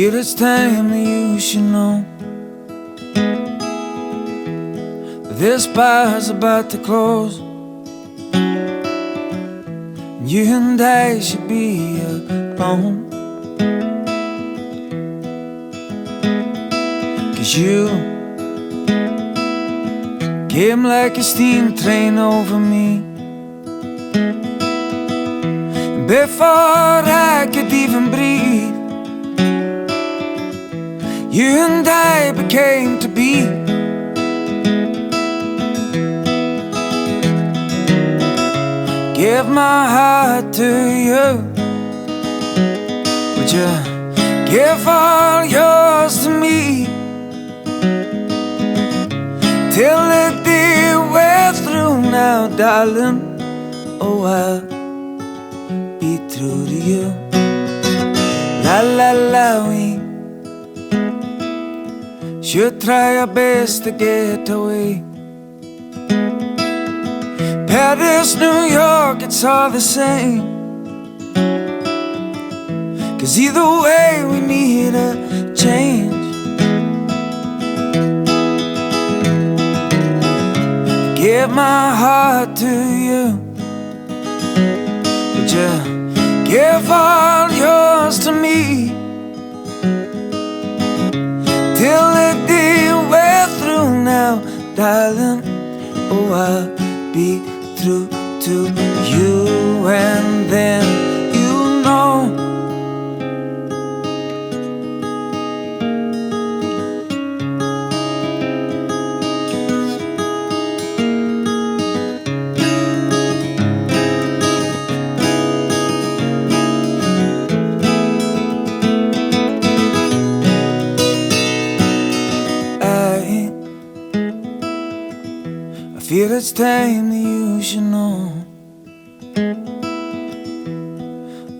feel it's time that you should know this bar's about to close. You and I should be alone, 'cause you came like a steam train over me. And before I could even breathe, you and I became to be. Give my heart to you. Would you give all yours to me? Till the day we're through now, darling. Oh, I'll be true to you. La la la, we should try our best to get away. Paris, New York, it's all the same. 'Cause either way we need a change. Give my heart to you. Would you give all yours to me? Till the day we're through now, darling. Oh, I'll be through to you, and then you know I feel it's time that you should know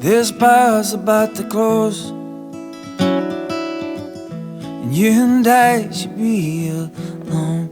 this bar's about to close, and you and I should be alone.